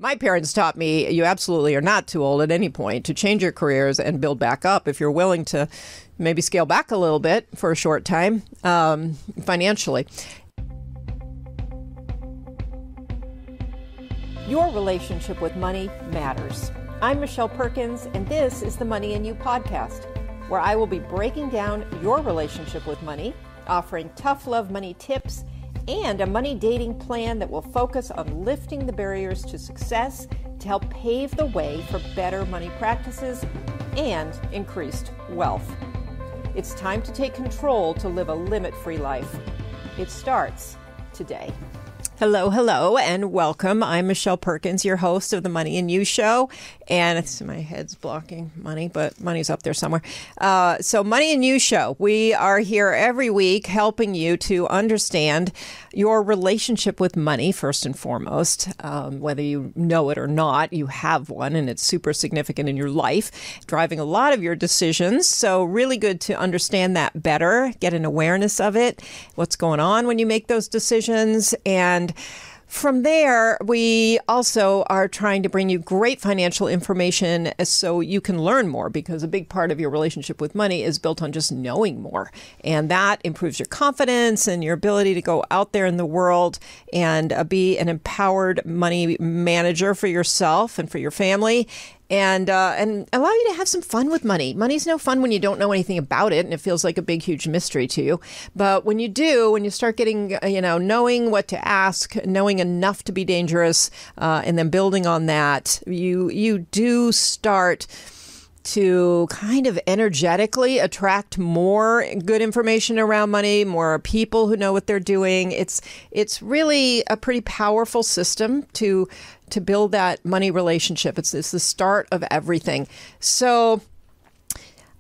My parents taught me you absolutely are not too old at any point to change your careers and build back up if you're willing to maybe scale back a little bit for a short time financially. Your relationship with money matters. I'm Michelle Perkins, and this is the Money and You podcast, where I will be breaking down your relationship with money, offering tough love money tips, and a money dating plan that will focus on lifting the barriers to success to help pave the way for better money practices and increased wealth. It's time to take control to live a limit-free life. It starts today. Hello, and welcome. I'm Michelle Perkins, your host of the Money and You Show. And my head's blocking money, but money's up there somewhere. So Money and You Show. We are here every week helping you to understand your relationship with money, first and foremost. Whether you know it or not, you have one, and it's super significant in your life, driving a lot of your decisions. So really good to understand that better, get an awareness of it, what's going on when you make those decisions. And from there, we also are trying to bring you great financial information so you can learn more, because a big part of your relationship with money is built on just knowing more. And that improves your confidence and your ability to go out there in the world and be an empowered money manager for yourself and for your family. And allow you to have some fun with money. Money's no fun when you don't know anything about it and it feels like a big, huge mystery to you. But when you do, when you start getting, knowing what to ask, knowing enough to be dangerous, and then building on that, you do start to kind of energetically attract more good information around money, more people who know what they're doing. It's really a pretty powerful system to build that money relationship. It's the start of everything. So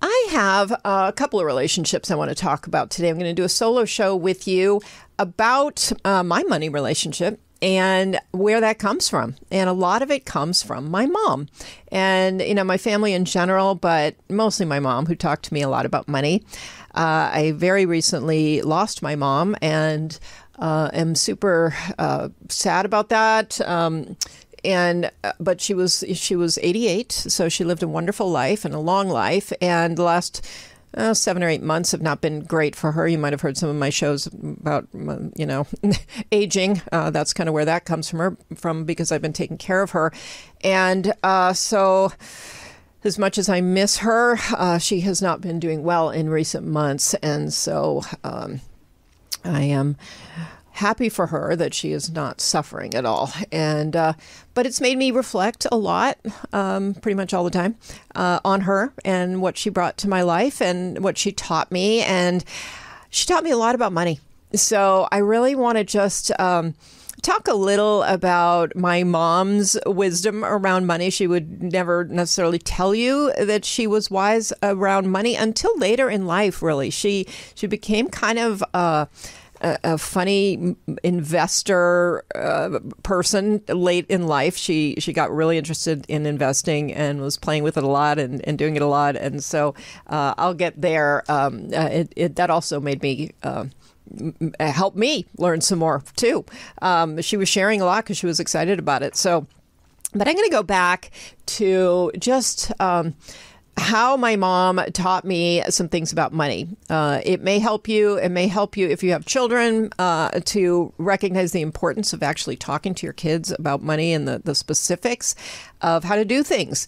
I have a couple of relationships I want to talk about today. I'm going to do a solo show with you about my money relationship and where that comes from. And a lot of it comes from my mom and, my family in general, but mostly my mom, who talked to me a lot about money. I very recently lost my mom and am super sad about that. But she was 88, so she lived a wonderful life and a long life. And the last 7 or 8 months have not been great for her. You might have heard some of my shows about, aging. That's kind of where that comes from because I've been taking care of her. And so as much as I miss her, she has not been doing well in recent months. And so I am happy for her that she is not suffering at all. And but it's made me reflect a lot, pretty much all the time, on her and what she brought to my life and what she taught me. And she taught me a lot about money. So I really want to just talk a little about my mom's wisdom around money. She would never necessarily tell you that she was wise around money until later in life, really. She became kind of a funny investor person late in life. She got really interested in investing and was playing with it a lot and doing it a lot. And so I'll get there. That also made me help me learn some more too. She was sharing a lot because she was excited about it. So, but I'm going to go back to just how my mom taught me some things about money. It may help you. It may help you if you have children to recognize the importance of actually talking to your kids about money and the specifics of how to do things.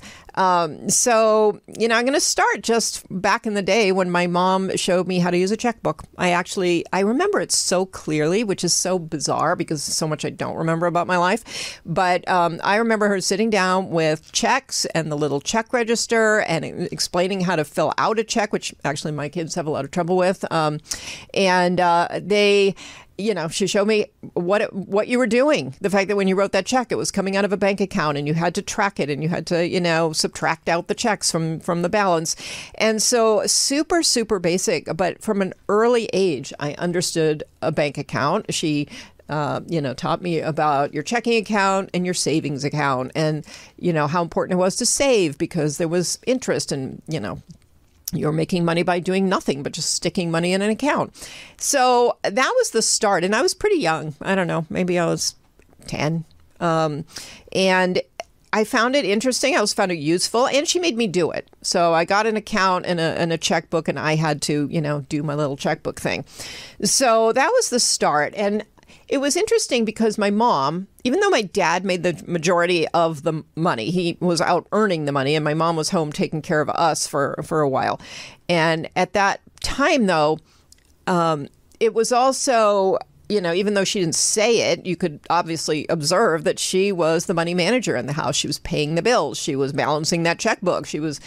So, I'm going to start just back in the day when my mom showed me how to use a checkbook. I remember it so clearly, which is so bizarre because so much I don't remember about my life. But I remember her sitting down with checks and the little check register and explaining how to fill out a check, which actually my kids have a lot of trouble with. She showed me what you were doing. The fact that when you wrote that check, it was coming out of a bank account and you had to track it and you had to, subtract out the checks from the balance. And so super, super basic. But from an early age, I understood a bank account. She taught me about your checking account and your savings account and, how important it was to save because there was interest and, you're making money by doing nothing but just sticking money in an account. So that was the start. And I was pretty young. I don't know, maybe I was 10, And I found it interesting. I also found it useful, and she made me do it. So I got an account and a checkbook, and I had to, do my little checkbook thing. So that was the start. And it was interesting because my mom, even though my dad made the majority of the money, he was out earning the money, and my mom was home taking care of us for a while. And at that time, though, it was also, even though she didn't say it, you could obviously observe that she was the money manager in the house. She was paying the bills. She was balancing that checkbook. She was,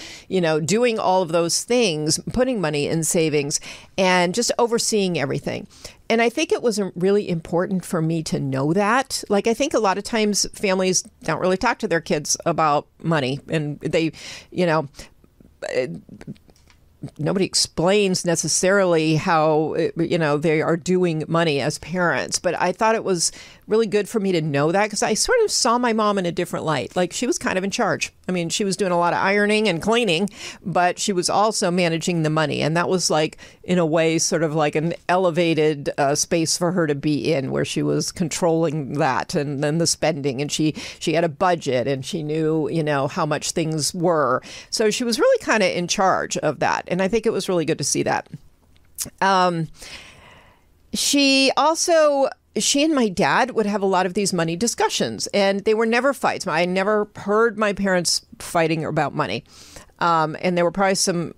doing all of those things, putting money in savings and just overseeing everything. And I think it was really important for me to know that. Like, I think a lot of times families don't really talk to their kids about money, and they, nobody explains necessarily how, they are doing money as parents. But I thought it was really good for me to know that because I sort of saw my mom in a different light. Like, she was kind of in charge. I mean, she was doing a lot of ironing and cleaning, but she was also managing the money. And that was like, in a way, sort of like an elevated space for her to be in, where she was controlling that and then the spending. And she had a budget, and she knew, how much things were. So she was really kind of in charge of that. And I think it was really good to see that. She and my dad would have a lot of these money discussions, and they were never fights. I never heard my parents fighting about money. And there were probably some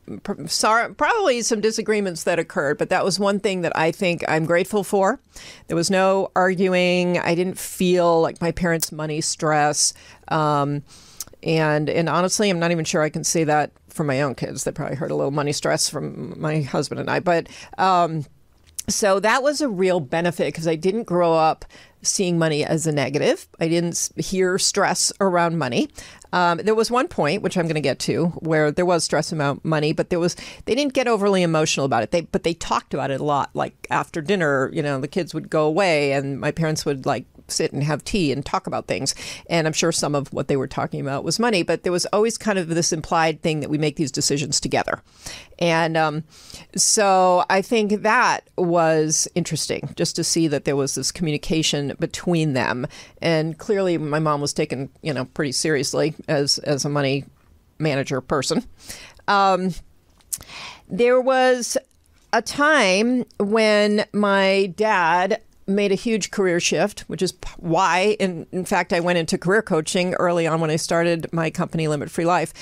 disagreements that occurred, but that was one thing that I think I'm grateful for. There was no arguing. I didn't feel like my parents' money stress. And honestly, I'm not even sure I can say that for my own kids. They probably heard a little money stress from my husband and I. But so that was a real benefit because I didn't grow up seeing money as a negative. I didn't hear stress around money. There was one point, which I'm going to get to, where there was stress about money, but they didn't get overly emotional about it. But they talked about it a lot. Like after dinner, the kids would go away and my parents would sit and have tea and talk about things. And I'm sure some of what they were talking about was money, but there was always kind of this implied thing that we make these decisions together. And so I think that was interesting, just to see that there was this communication between them. And clearly my mom was taken, pretty seriously as a money manager person. There was a time when my dad made a huge career shift, which is why, in fact, I went into career coaching early on when I started my company, Limit Free Life,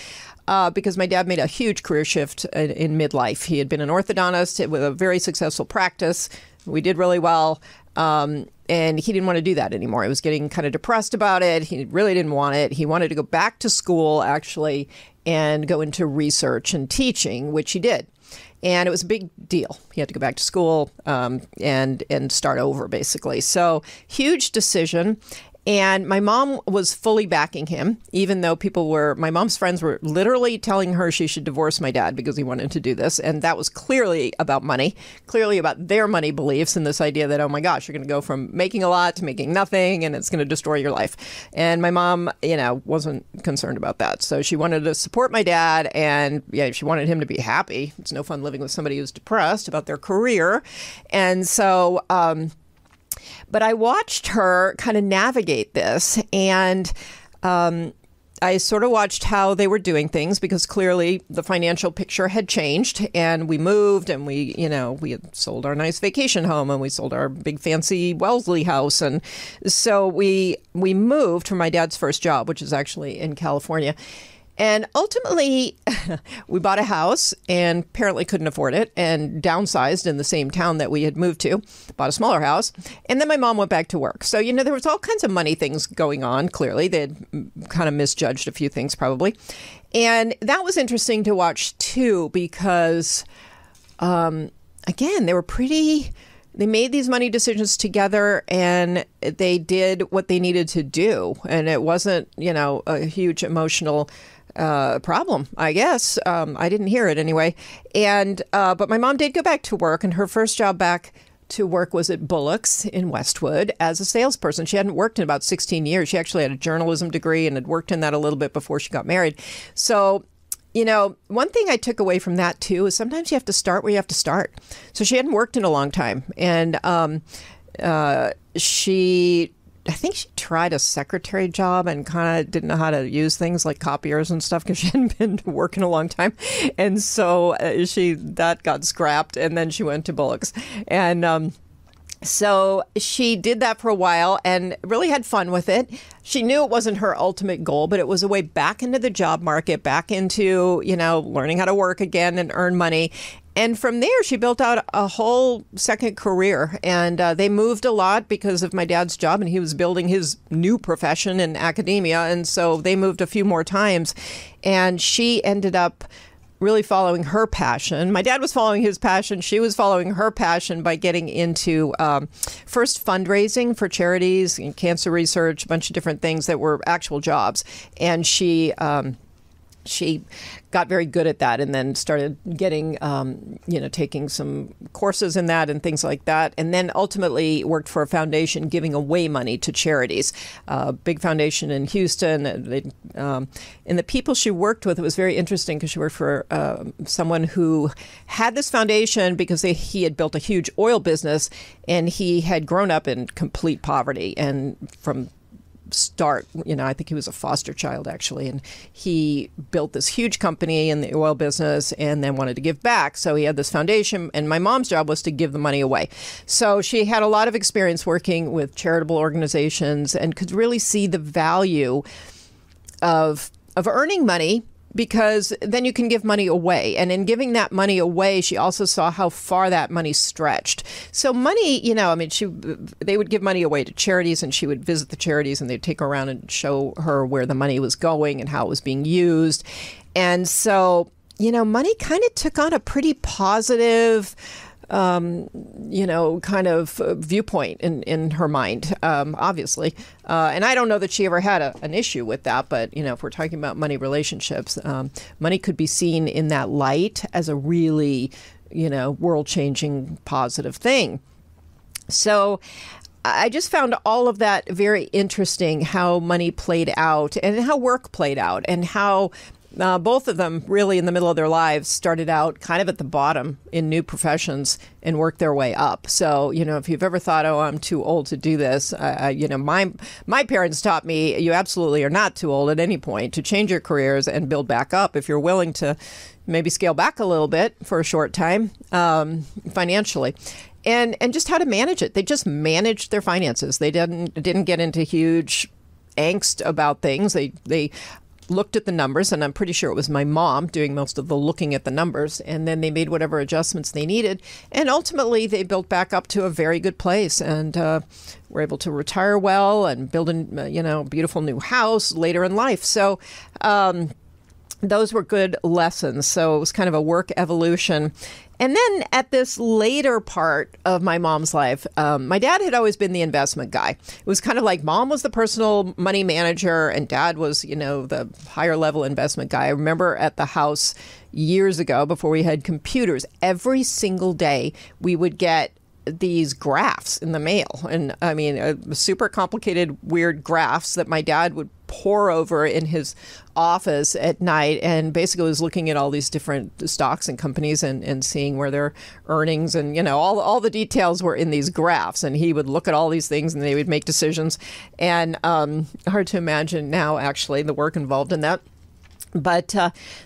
because my dad made a huge career shift in midlife. He had been an orthodontist with a very successful practice. We did really well. And he didn't want to do that anymore. He was getting kind of depressed about it. He really didn't want it. He wanted to go back to school, actually, and go into research and teaching, which he did. And it was a big deal. He had to go back to school and start over, basically. So huge decision. And my mom was fully backing him, even though my mom's friends were literally telling her she should divorce my dad because he wanted to do this. And that was clearly about money, clearly about their money beliefs and this idea that, oh my gosh, you're going to go from making a lot to making nothing and it's going to destroy your life. And my mom, wasn't concerned about that. So she wanted to support my dad, and she wanted him to be happy. It's no fun living with somebody who's depressed about their career. And so, but I watched her kind of navigate this, and I sort of watched how they were doing things, because clearly the financial picture had changed, and we moved, and we had sold our nice vacation home, and we sold our big fancy Wellesley house. And so we moved from my dad's first job, which is actually in California. And ultimately, we bought a house and apparently couldn't afford it, and downsized in the same town that we had moved to, bought a smaller house. And then my mom went back to work. So, there was all kinds of money things going on, clearly. They had kind of misjudged a few things, probably. And that was interesting to watch, too, because, again, they made these money decisions together, and they did what they needed to do. And it wasn't, a huge emotional problem, I guess. I didn't hear it anyway. And but my mom did go back to work, and her first job back to work was at Bullock's in Westwood as a salesperson. She hadn't worked in about 16 years. She actually had a journalism degree and had worked in that a little bit before she got married. So, one thing I took away from that, too, is sometimes you have to start where you have to start. So she hadn't worked in a long time. And she I think she tried a secretary job and kind of didn't know how to use things like copiers and stuff because she hadn't been working a long time. And so that got scrapped, and then she went to Bullock's. And so she did that for a while and really had fun with it. She knew it wasn't her ultimate goal, but it was a way back into the job market, back into, learning how to work again and earn money. And from there, she built out a whole second career. And they moved a lot because of my dad's job, and he was building his new profession in academia. And so they moved a few more times. And she ended up really following her passion. My dad was following his passion. She was following her passion by getting into first fundraising for charities and cancer research, a bunch of different things that were actual jobs. And she got very good at that, and then started getting, taking some courses in that and things like that. And then ultimately worked for a foundation giving away money to charities, big foundation in Houston. And the people she worked with, it was very interesting because she worked for someone who had this foundation because he had built a huge oil business, and he had grown up in complete poverty. And from start, I think he was a foster child actually, and he built this huge company in the oil business and then wanted to give back. So he had this foundation, and my mom's job was to give the money away. So she had a lot of experience working with charitable organizations and could really see the value of earning money, because then you can give money away. And in giving that money away, she also saw how far that money stretched. So money, they would give money away to charities, and she would visit the charities, and they'd take her around and show her where the money was going and how it was being used. And so, money kind of took on a pretty positive kind of viewpoint in her mind, obviously. And I don't know that she ever had an issue with that. But, if we're talking about money relationships, money could be seen in that light as a really, world-changing positive thing. So I just found all of that very interesting, how money played out and how work played out, and how both of them really in the middle of their lives started out kind of at the bottom in new professions and worked their way up. So, if you've ever thought, oh, I'm too old to do this, my parents taught me you absolutely are not too old at any point to change your careers and build back up if you're willing to maybe scale back a little bit for a short time financially. And just how to manage it. They just managed their finances. They didn't get into huge angst about things. They looked at the numbers, and I'm pretty sure it was my mom doing most of the looking at the numbers, and then they made whatever adjustments they needed, and ultimately they built back up to a very good place, and were able to retire well and build a beautiful new house later in life. So those were good lessons. So it was kind of a work evolution. And then at this later part of my mom's life, my dad had always been the investment guy. It was kind of like mom was the personal money manager and dad was, the higher level investment guy. I remember at the house years ago, before we had computers, every single day we would get these graphs in the mail. And I mean, super complicated, weird graphs that my dad would pore over in his office at night, and basically was looking at all these different stocks and companies and seeing where their earnings and, all the details were in these graphs. And he would look at all these things and they would make decisions. And hard to imagine now, actually, the work involved in that. But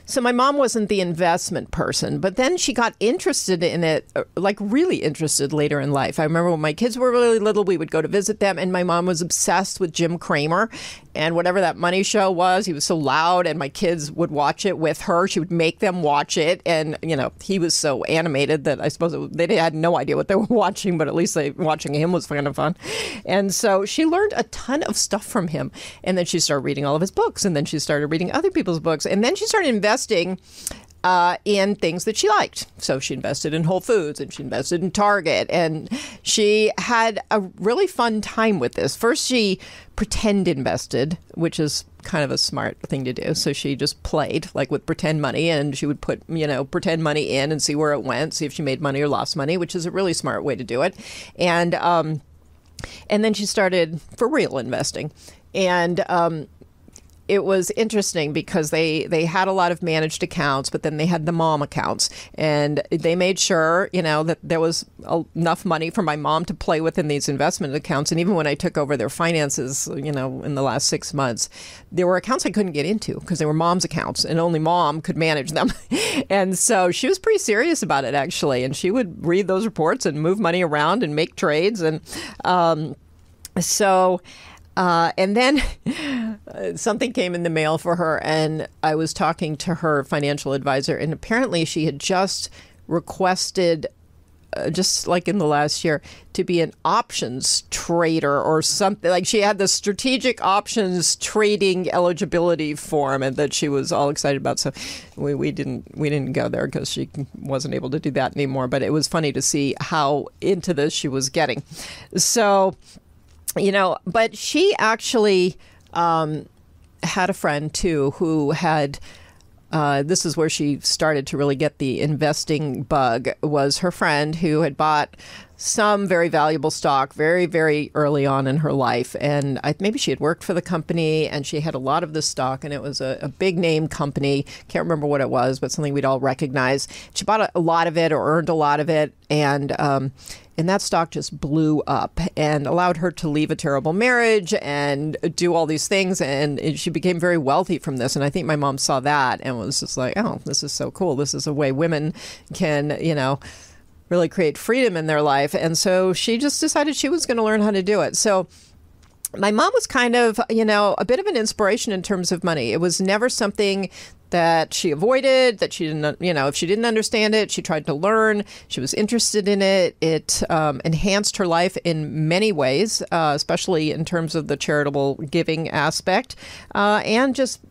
so my mom wasn't the investment person, but then she got interested in it, like really interested later in life. I remember when my kids were really little, we would go to visit them, and my mom was obsessed with Jim Cramer and whatever that money show was. He was so loud, and my kids would watch it with her. She would make them watch it. And, he was so animated that I suppose they had no idea what they were watching, but at least watching him was kind of fun. And so she learned a ton of stuff from him. And then she started reading all of his books, and then she started reading other people's books. And then she started investing in things that she liked. So she invested in Whole Foods, and she invested in Target, and she had a really fun time with this. First, she pretend invested, which is kind of a smart thing to do. So she just played like with pretend money, and she would put, pretend money in and see where it went, see if she made money or lost money, which is a really smart way to do it. And then she started for real investing. And it was interesting because they had a lot of managed accounts, but then they had the mom accounts, and they made sure, that there was enough money for my mom to play with in these investment accounts. And even when I took over their finances, in the last 6 months, there were accounts I couldn't get into because they were mom's accounts and only mom could manage them. And so she was pretty serious about it, actually. And she would read those reports and move money around and make trades. And and then something came in the mail for her, and I was talking to her financial advisor, and apparently she had just requested, just like in the last year, to be an options trader or something. Like, she had the strategic options trading eligibility form, and that she was all excited about. So we didn't go there because she wasn't able to do that anymore. But it was funny to see how into this she was getting. So, but she actually had a friend too who had, this is where she started to really get the investing bug, was her friend who had bought some very valuable stock very, very early on in her life. And maybe she had worked for the company and she had a lot of this stock, and it was a big name company. Can't remember what it was, but something we'd all recognize. She bought a lot of it, or earned a lot of it. And that stock just blew up and allowed her to leave a terrible marriage and do all these things. And she became very wealthy from this. And I think my mom saw that and was just like, oh, this is so cool. This is a way women can, really create freedom in their life. And so she just decided she was going to learn how to do it. So my mom was kind of, a bit of an inspiration in terms of money. It was never something that she avoided, that she didn't, if she didn't understand it, she tried to learn. She was interested in it. It enhanced her life in many ways, especially in terms of the charitable giving aspect, and just,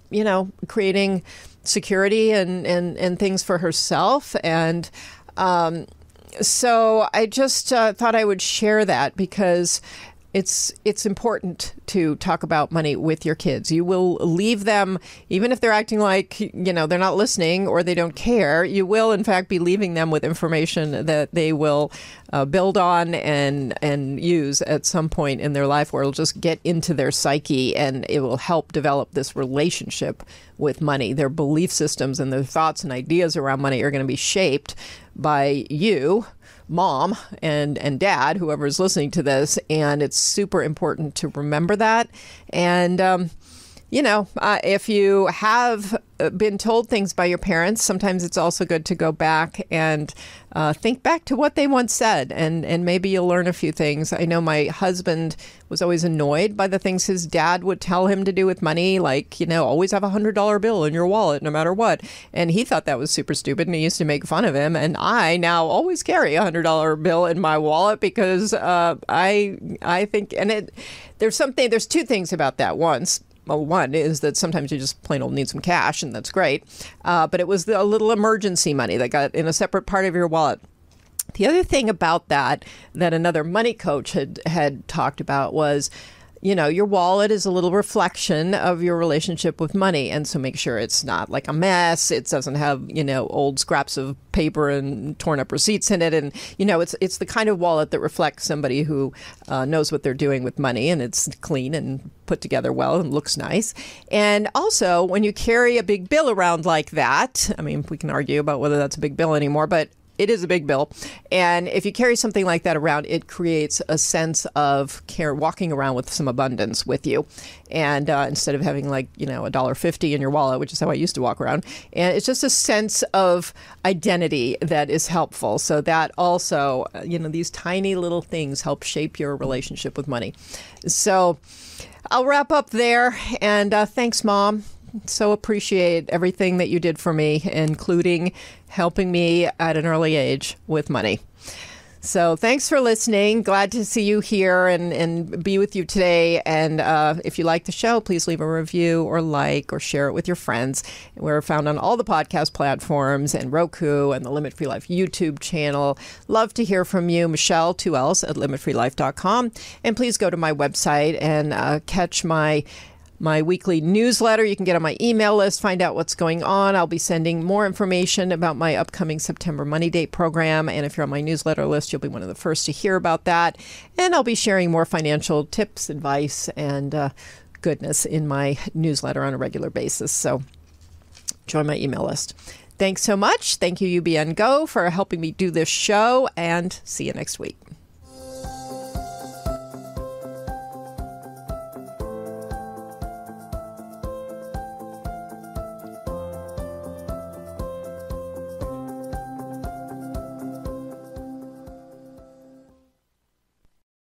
creating security and things for herself. And so I just thought I would share that because it's important to talk about money with your kids. You will leave them, even if they're acting like, they're not listening or they don't care, you will in fact be leaving them with information that they will build on and use at some point in their life, where it'll just get into their psyche and it will help develop this relationship with money. Their belief systems and their thoughts and ideas around money are going to be shaped by you, mom and dad, whoever is listening to this. And it's super important to remember that. And, if you have been told things by your parents, sometimes it's also good to go back and think back to what they once said, and maybe you'll learn a few things. I know my husband was always annoyed by the things his dad would tell him to do with money, like, always have $100 bill in your wallet no matter what. And he thought that was super stupid, and he used to make fun of him. And I now always carry a $100 bill in my wallet because I think, and there's two things about that. One is that sometimes you just plain old need some cash, and that's great. But it was a little emergency money that got in a separate part of your wallet. The other thing about that another money coach had talked about was, your wallet is a little reflection of your relationship with money. And so make sure it's not like a mess. It doesn't have, old scraps of paper and torn up receipts in it. And, it's the kind of wallet that reflects somebody who knows what they're doing with money, and it's clean and put together well and looks nice. And also, when you carry a big bill around like that, I mean, we can argue about whether that's a big bill anymore, but it is a big bill. And if you carry something like that around, it creates a sense of care, walking around with some abundance with you. And instead of having like, $1.50 in your wallet, which is how I used to walk around. And it's just a sense of identity that is helpful. So that also, these tiny little things help shape your relationship with money. So I'll wrap up there. And thanks, Mom. So appreciate everything that you did for me, including helping me at an early age with money. So thanks for listening. Glad to see you here and be with you today. And if you like the show, please leave a review or like or share it with your friends. We're found on all the podcast platforms and Roku and the Limit Free Life YouTube channel. Love to hear from you. Michelle, 2 L's, at limitfreelife.com. And please go to my website and catch my weekly newsletter. You can get on my email list, find out what's going on. I'll be sending more information about my upcoming September Money Date program. And if you're on my newsletter list, you'll be one of the first to hear about that. And I'll be sharing more financial tips, advice, and goodness in my newsletter on a regular basis. So join my email list. Thanks so much. Thank you, UBN Go, for helping me do this show, and see you next week.